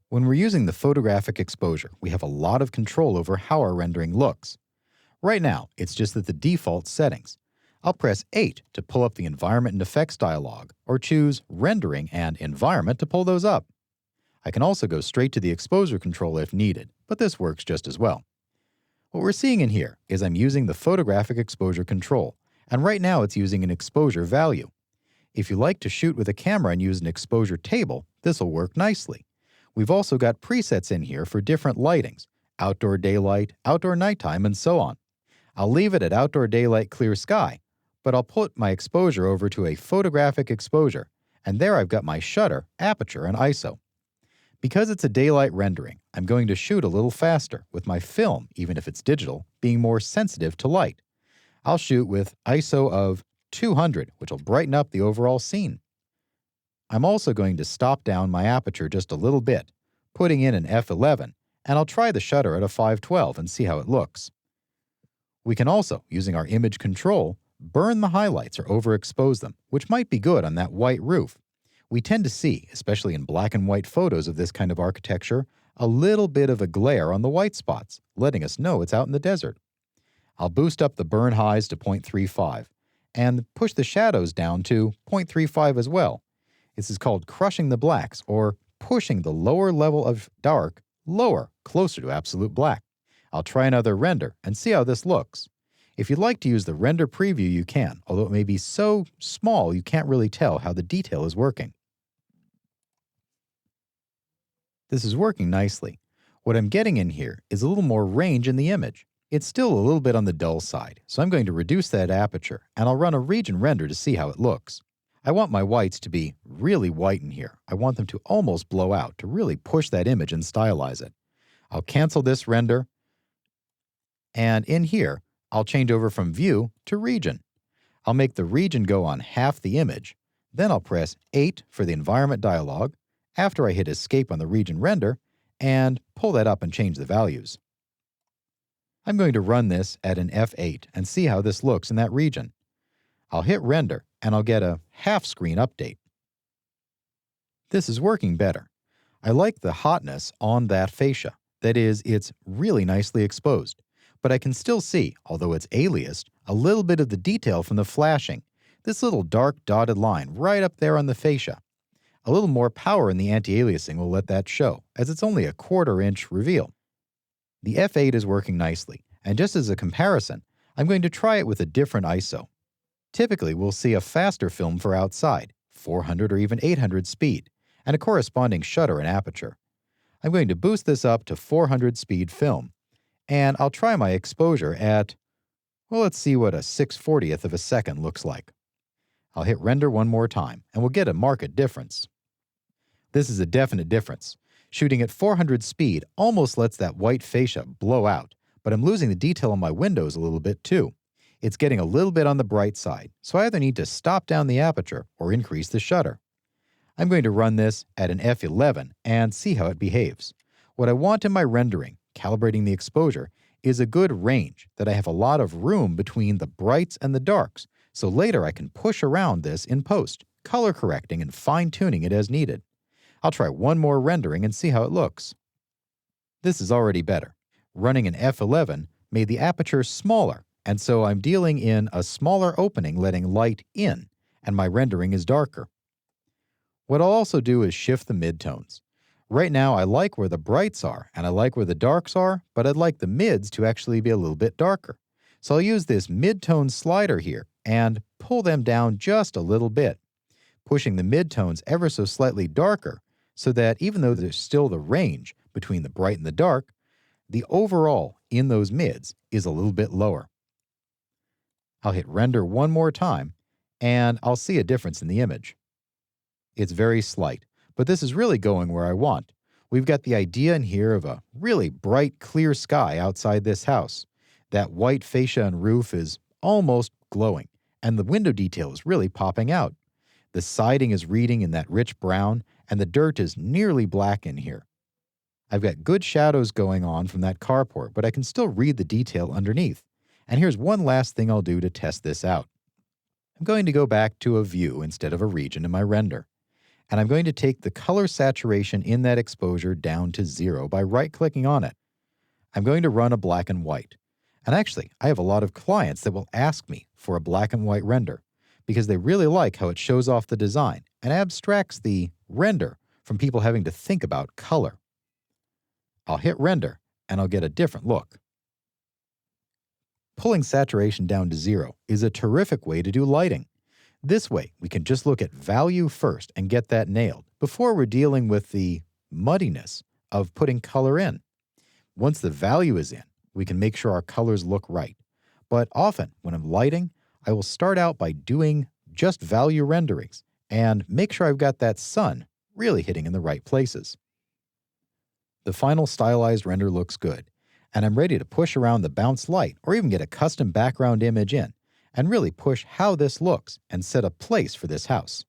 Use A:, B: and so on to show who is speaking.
A: When we're using the photographic exposure, we have a lot of control over how our rendering looks. Right now, it's just at the default settings. I'll press 8 to pull up the Environment and Effects dialog, or choose Rendering and Environment to pull those up. I can also go straight to the exposure control if needed, but this works just as well. What we're seeing in here is I'm using the photographic exposure control, and right now it's using an exposure value. If you like to shoot with a camera and use an exposure table, this will work nicely. We've also got presets in here for different lightings, outdoor daylight, outdoor nighttime, and so on. I'll leave it at outdoor daylight clear sky, but I'll put my exposure over to a photographic exposure, and there I've got my shutter, aperture, and ISO. Because it's a daylight rendering, I'm going to shoot a little faster, with my film, even if it's digital, being more sensitive to light. I'll shoot with ISO of 200, which will brighten up the overall scene. I'm also going to stop down my aperture just a little bit, putting in an f11, and I'll try the shutter at a 512 and see how it looks. We can also, using our image control, burn the highlights or overexpose them, which might be good on that white roof. We tend to see, especially in black and white photos of this kind of architecture, a little bit of a glare on the white spots, letting us know it's out in the desert. I'll boost up the burn highs to 0.35 and push the shadows down to 0.35 as well. This is called crushing the blacks, or pushing the lower level of dark lower, closer to absolute black. I'll try another render and see how this looks. If you'd like to use the render preview, you can, although it may be so small you can't really tell how the detail is working. This is working nicely. What I'm getting in here is a little more range in the image. It's still a little bit on the dull side, so I'm going to reduce that aperture, and I'll run a region render to see how it looks. I want my whites to be really white in here. I want them to almost blow out to really push that image and stylize it. I'll cancel this render, and in here, I'll change over from View to Region. I'll make the region go on half the image. Then I'll press 8 for the Environment dialog, after I hit Escape on the region render, and pull that up and change the values. I'm going to run this at an f8 and see how this looks in that region. I'll hit Render, and I'll get a half-screen update. This is working better. I like the hotness on that fascia. That is, it's really nicely exposed. But I can still see, although it's aliased, a little bit of the detail from the flashing. This little dark dotted line right up there on the fascia. A little more power in the anti-aliasing will let that show, as it's only a 1/4 inch reveal. The f8 is working nicely, and just as a comparison, I'm going to try it with a different ISO. Typically, we'll see a faster film for outside, 400 or even 800 speed, and a corresponding shutter and aperture. I'm going to boost this up to 400 speed film, and I'll try my exposure at, well, let's see what a 6/40th of a second looks like. I'll hit Render one more time, and we'll get a marked difference. This is a definite difference. Shooting at 400 speed almost lets that white fascia blow out, but I'm losing the detail on my windows a little bit too. It's getting a little bit on the bright side, so I either need to stop down the aperture or increase the shutter. I'm going to run this at an f11 and see how it behaves. What I want in my rendering, calibrating the exposure, is a good range, that I have a lot of room between the brights and the darks, so later I can push around this in post, color correcting and fine-tuning it as needed. I'll try one more rendering and see how it looks. This is already better. Running an f11 made the aperture smaller, and so I'm dealing in a smaller opening letting light in, and my rendering is darker. What I'll also do is shift the midtones. Right now I like where the brights are, and I like where the darks are, but I'd like the mids to actually be a little bit darker. So I'll use this midtone slider here and pull them down just a little bit, pushing the midtones ever so slightly darker, so that even though there's still the range between the bright and the dark, the overall in those mids is a little bit lower. I'll hit Render one more time, and I'll see a difference in the image. It's very slight, but this is really going where I want. We've got the idea in here of a really bright, clear sky outside this house. That white fascia and roof is almost glowing, and the window detail is really popping out. The siding is reading in that rich brown, and the dirt is nearly black in here. I've got good shadows going on from that carport, but I can still read the detail underneath. And here's one last thing I'll do to test this out. I'm going to go back to a view instead of a region in my render. And I'm going to take the color saturation in that exposure down to 0 by right-clicking on it. I'm going to run a black and white. And actually, I have a lot of clients that will ask me for a black and white render because they really like how it shows off the design and abstracts the render from people having to think about color. I'll hit render and I'll get a different look. Pulling saturation down to 0 is a terrific way to do lighting. This way, we can just look at value first and get that nailed before we're dealing with the muddiness of putting color in. Once the value is in, we can make sure our colors look right. But often, when I'm lighting, I will start out by doing just value renderings and make sure I've got that sun really hitting in the right places. The final stylized render looks good, and I'm ready to push around the bounce light or even get a custom background image in and really push how this looks and set a place for this house.